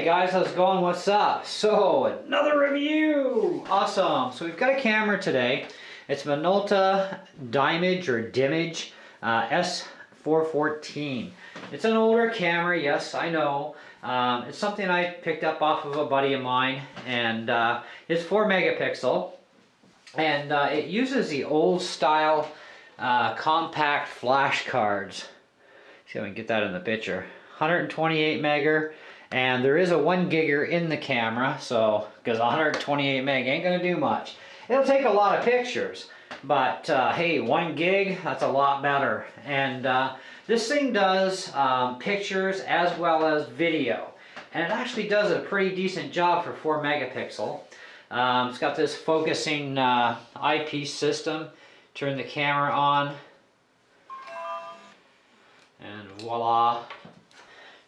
Guys, how's it going? What's up? So, another review! Awesome! So we've got a camera today. It's Minolta Dimage S414. It's an older camera, yes, I know. It's something I picked up off of a buddy of mine, and it's 4 megapixel. And it uses the old style compact flash cards. See if I can get that in the picture. 128 megger. And there is a 1 gigger in the camera, so because 128 meg ain't gonna do much. It'll take a lot of pictures, but hey, 1 gig, that's a lot better. And this thing does pictures as well as video, and it actually does a pretty decent job for 4 megapixel. It's got this focusing eyepiece system. Turn the camera on, and voila,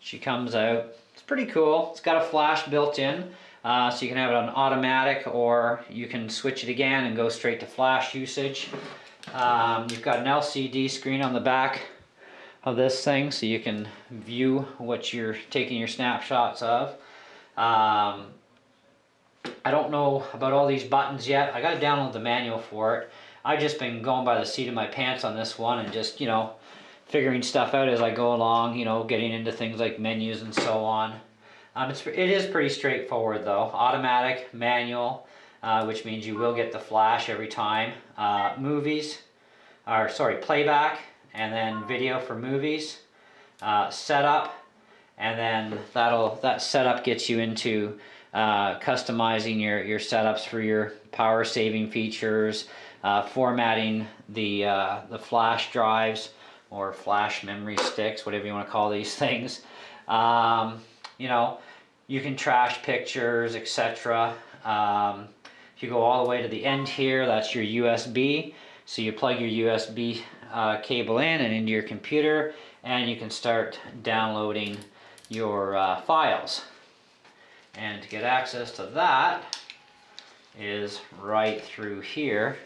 she comes out. Pretty cool. It's got a flash built in, so you can have it on automatic, or you can switch it again and go straight to flash usage. You've got an LCD screen on the back of this thing, so you can view what you're taking your snapshots of. I don't know about all these buttons yet. I got to download the manual for it. I've just been going by the seat of my pants on this one and just, figuring stuff out as I go along, getting into things like menus and so on. It is pretty straightforward though. Automatic, manual, which means you will get the flash every time. Playback, and then video for movies. Setup, and then that setup gets you into customizing your setups for your power saving features, formatting the flash drives, or flash memory sticks, whatever you want to call these things. You can trash pictures, etc. If you go all the way to the end here, that's your USB. So you plug your USB cable in and into your computer, and you can start downloading your files. And to get access to that is right through here.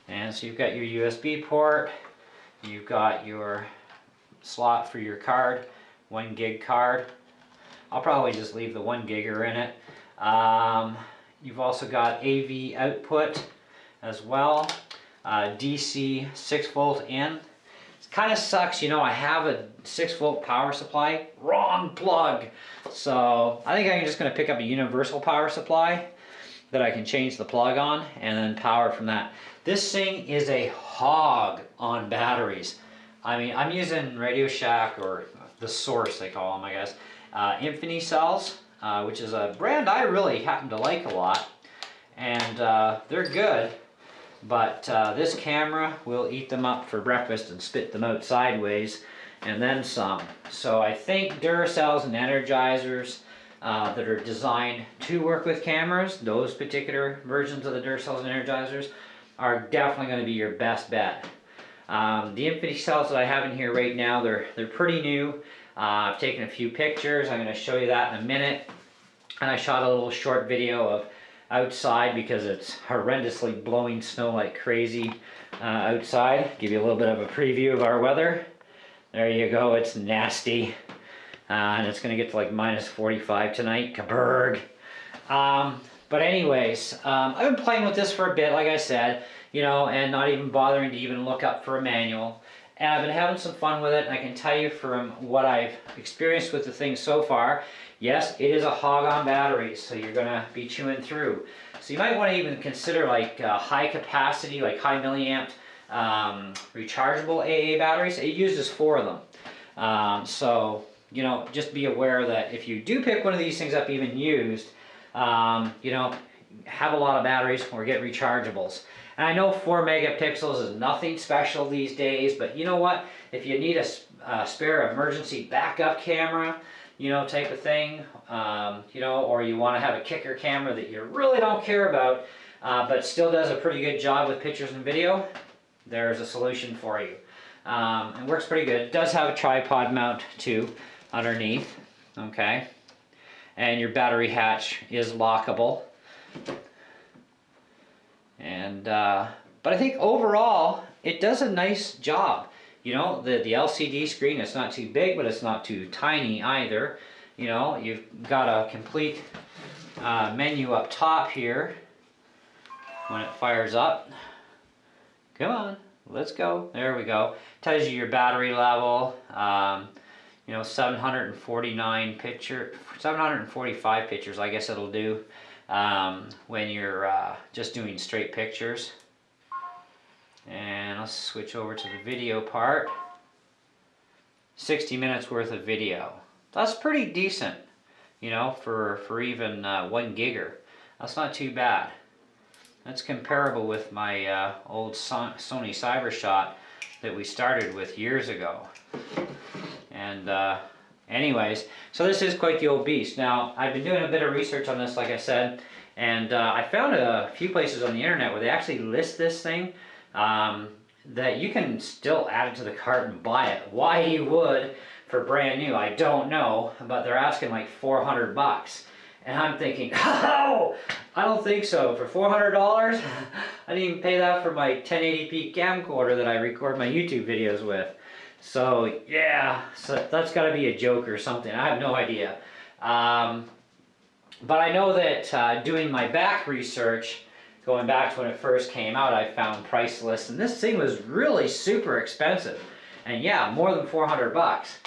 And so you've got your USB port, you've got your slot for your card, 1 gig card. I'll probably just leave the 1 gigger in it. You've also got AV output as well, DC 6 volt in. It kind of sucks, I have a 6 volt power supply, wrong plug. So I think I'm just going to pick up a universal power supply that I can change the plug on and then power from that. This thing is a hog on batteries. I mean, I'm using Radio Shack, or the Source they call them, I guess. Infinity cells, which is a brand I really happen to like a lot. And they're good, but this camera will eat them up for breakfast and spit them out sideways, and then some. So I think Duracells and Energizers that are designed to work with cameras, those particular versions of the Duracells and Energizers, are definitely going to be your best bet. The Infinity cells that I have in here right now, they're pretty new. I've taken a few pictures. I'm going to show you that in a minute. And I shot a little short video of outside because it's horrendously blowing snow like crazy outside. Give you a little bit of a preview of our weather. There you go. It's nasty. And it's going to get to like minus 45 tonight. Kaburg. But anyways, I've been playing with this for a bit, like I said, and not even bothering to even look up for a manual. And I've been having some fun with it, and I can tell you from what I've experienced with the thing so far, yes, it is a hog on batteries, so you're going to be chewing through. So you might want to even consider like high capacity, like high milliamp rechargeable AA batteries. It uses 4 of them. So, just be aware that if you do pick one of these things up even used, have a lot of batteries or get rechargeables. And I know 4 megapixels is nothing special these days, but you know what? If you need a spare emergency backup camera, type of thing, or you want to have a kicker camera that you really don't care about, but still does a pretty good job with pictures and video, there's a solution for you. It works pretty good. It does have a tripod mount too underneath, okay? And your battery hatch is lockable. And but I think overall it does a nice job. You know, the LCD screen, it's not too big, but it's not too tiny either. You know, you've got a complete menu up top here when it fires up. Come on, let's go. There we go. Tells you your battery level. You know, 745 pictures, I guess it'll do when you're just doing straight pictures. And let's switch over to the video part. 60 minutes worth of video. That's pretty decent, you know, for even 1 gigger. That's not too bad. That's comparable with my old Sony CyberShot that we started with years ago. And anyways, so this is quite the old beast. Now, I've been doing a bit of research on this, like I said, and I found a few places on the internet where they actually list this thing, that you can still add it to the cart and buy it. Why you would for brand new, I don't know, but they're asking like 400 bucks. And I'm thinking, oh, I don't think so. For $400? I didn't even pay that for my 1080p camcorder that I record my YouTube videos with. So yeah, so that's got to be a joke or something. I have no idea. But I know that doing my back research, going back to when it first came out, I found price lists, and this thing was really super expensive. And yeah, more than 400 bucks.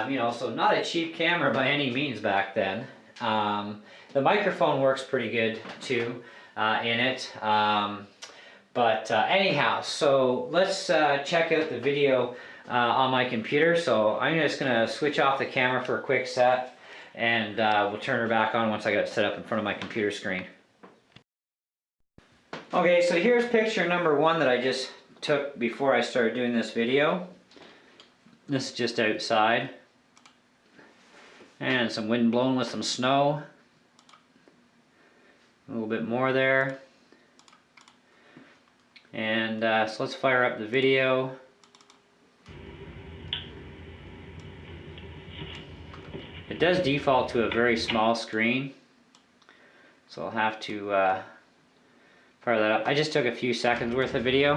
You know, so not a cheap camera by any means back then. The microphone works pretty good too in it. But anyhow, so let's check out the video on my computer. So I'm just going to switch off the camera for a quick set, and we'll turn her back on once I got it set up in front of my computer screen. Okay, so here's picture number 1 that I just took before I started doing this video. This is just outside. And some wind blowing with some snow. A little bit more there. And so let's fire up the video. It does default to a very small screen, so I'll have to fire that up. I just took a few seconds worth of video.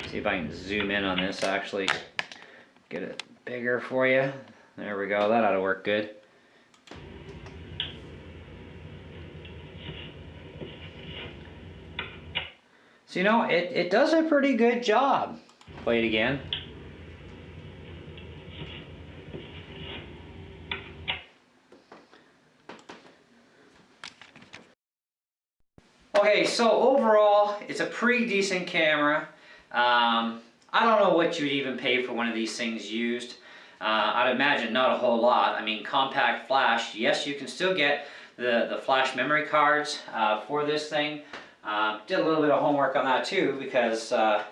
See if I can zoom in on this, actually get it bigger for you. There we go, that ought to work good. So you know, it does a pretty good job. Play it again. Okay, so overall, it's a pretty decent camera. I don't know what you'd even pay for one of these things used. I'd imagine not a whole lot. I mean, compact flash, yes, you can still get the flash memory cards for this thing. Did a little bit of homework on that too, because I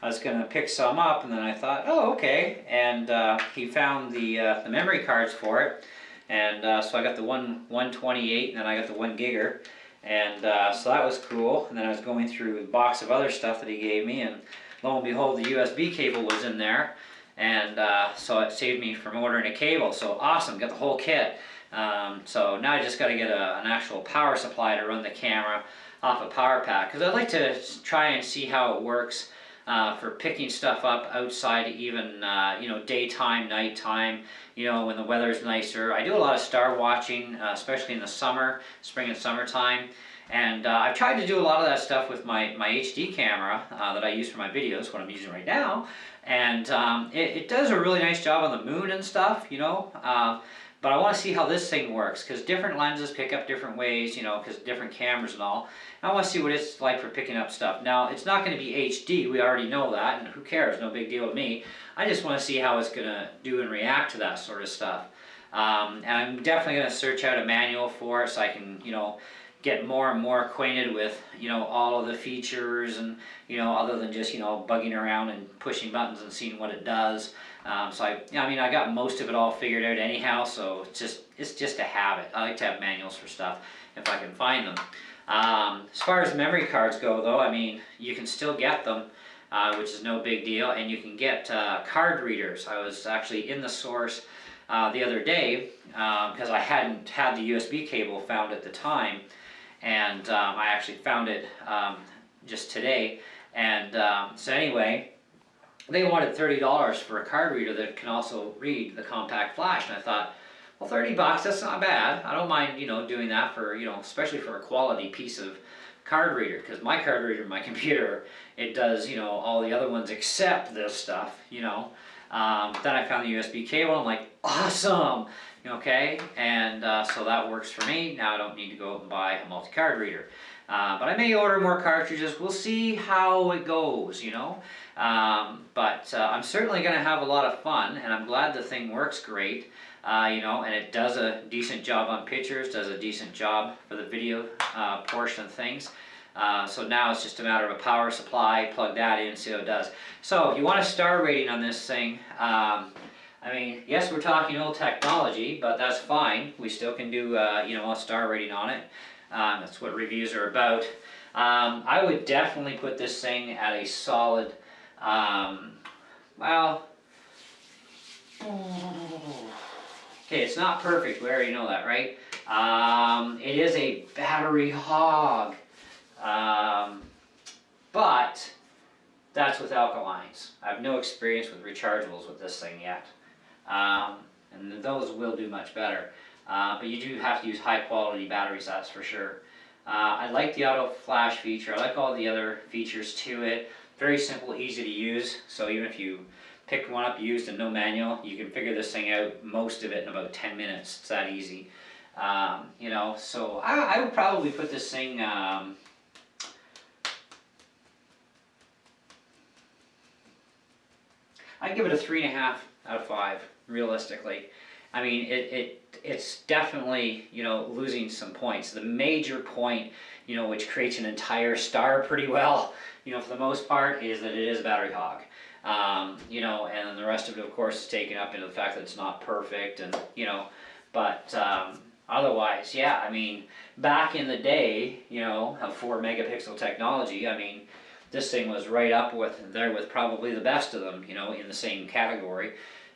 was going to pick some up, and then I thought, oh, okay. And he found the memory cards for it. And so I got the 128, and then I got the 1 gigger. And so that was cool. And then I was going through a box of other stuff that he gave me, and lo and behold, the USB cable was in there. And so it saved me from ordering a cable. So awesome, got the whole kit. So now I just got to get an actual power supply to run the camera off a power pack, because I'd like to try and see how it works for picking stuff up outside, even you know, daytime, nighttime, you know, when the weather's nicer. I do a lot of star watching, especially in the summer, spring and summertime. And I've tried to do a lot of that stuff with my HD camera that I use for my videos, what I'm using right now. And it does a really nice job on the moon and stuff, you know. But I want to see how this thing works, because different lenses pick up different ways, you know, because different cameras and all. And I want to see what it's like for picking up stuff. Now, it's not going to be HD, we already know that, and who cares, no big deal to me. I just want to see how it's going to do and react to that sort of stuff. And I'm definitely going to search out a manual for it so I can, you know, get more and more acquainted with, you know, all of the features, and, you know, other than just, you know, bugging around and pushing buttons and seeing what it does. So I mean, I got most of it all figured out anyhow, so it's just a habit. I like to have manuals for stuff if I can find them. As far as memory cards go, though, I mean, you can still get them, which is no big deal, and you can get card readers. I was actually in the source the other day, because I hadn't had the USB cable found at the time, and I actually found it just today. And so anyway, they wanted $30 for a card reader that can also read the compact flash, and I thought, well, $30, that's not bad. I don't mind, doing that for, especially for a quality piece of card reader, because my card reader, my computer, it does, all the other ones except this stuff, Then I found the USB cable. I'm like, awesome, okay, and so that works for me. Now I don't need to go out and buy a multi-card reader, but I may order more cartridges. We'll see how it goes, but I'm certainly going to have a lot of fun, and I'm glad the thing works great. And it does a decent job on pictures, does a decent job for the video portion of things. So now it's just a matter of a power supply, plug that in, see how it does. So if you want a star rating on this thing, yes, we're talking old technology, but that's fine. We still can do, a star rating on it. That's what reviews are about. I would definitely put this thing at a solid, okay, it's not perfect. We already know that, right? It is a battery hog. But that's with alkalines. I have no experience with rechargeables with this thing yet. And those will do much better. But you do have to use high quality batteries, that's for sure. I like the auto flash feature. I like all the other features to it. Very simple, easy to use. So even if you pick one up used and no manual, you can figure this thing out, most of it, in about 10 minutes. It's that easy. So I would probably put this thing, I'd give it a 3.5 out of 5, realistically. I mean, it's definitely, losing some points. The major point, which creates an entire star pretty well, for the most part, is that it is a battery hog. And then the rest of it, of course, is taken up into the fact that it's not perfect, and, but otherwise, yeah, I mean, back in the day, of 4 megapixel technology, I mean, this thing was right up there with probably the best of them, in the same category.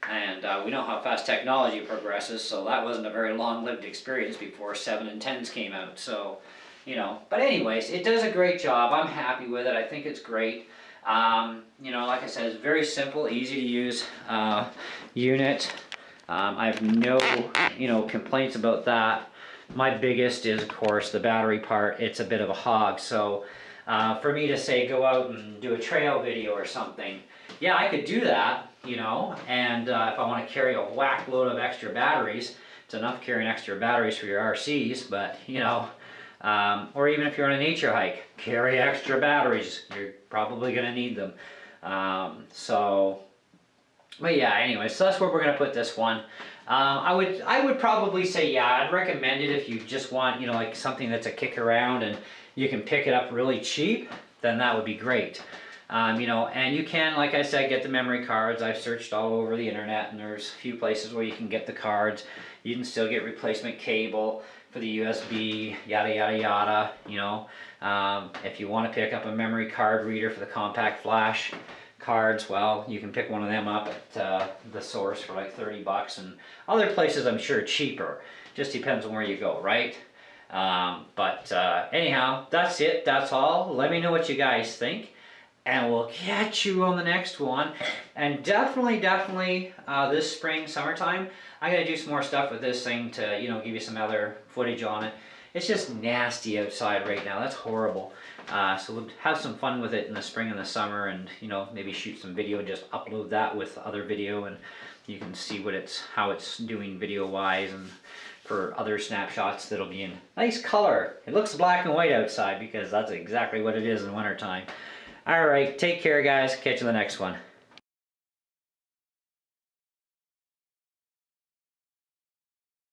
And we know how fast technology progresses, so that wasn't a very long-lived experience before 7 and 10s came out. So, but anyways, it does a great job. I'm happy with it. I think it's great. Like I said, it's very simple, easy to use unit. I have no, complaints about that. My biggest is, of course, the battery part. It's a bit of a hog. So for me to say go out and do a trail video or something, yeah, I could do that. And if I want to carry a whack load of extra batteries, it's enough carrying extra batteries for your RCs, but, or even if you're on a nature hike, carry extra batteries. You're probably going to need them. But yeah, anyway, so that's where we're going to put this one. I would probably say, yeah, I'd recommend it if you just want, like something that's a kick around and you can pick it up really cheap, then that would be great. And you can, like I said, get the memory cards. I've searched all over the internet, and there's a few places where you can get the cards. You can still get replacement cable for the USB, yada, yada, yada, if you want to pick up a memory card reader for the compact flash cards, well, you can pick one of them up at the source for like $30, and other places I'm sure cheaper. Just depends on where you go, right? Anyhow, that's it. That's all. Let me know what you guys think, and we'll catch you on the next one. And definitely, this spring, summertime, I'm going to do some more stuff with this thing to, give you some other footage on it. It's just nasty outside right now. That's horrible. So we'll have some fun with it in the spring and the summer, and, maybe shoot some video and just upload that with other video, and you can see how it's doing video-wise, and for other snapshots that'll be in nice color. It looks black and white outside because that's exactly what it is in wintertime. All right, take care, guys. Catch you in the next one.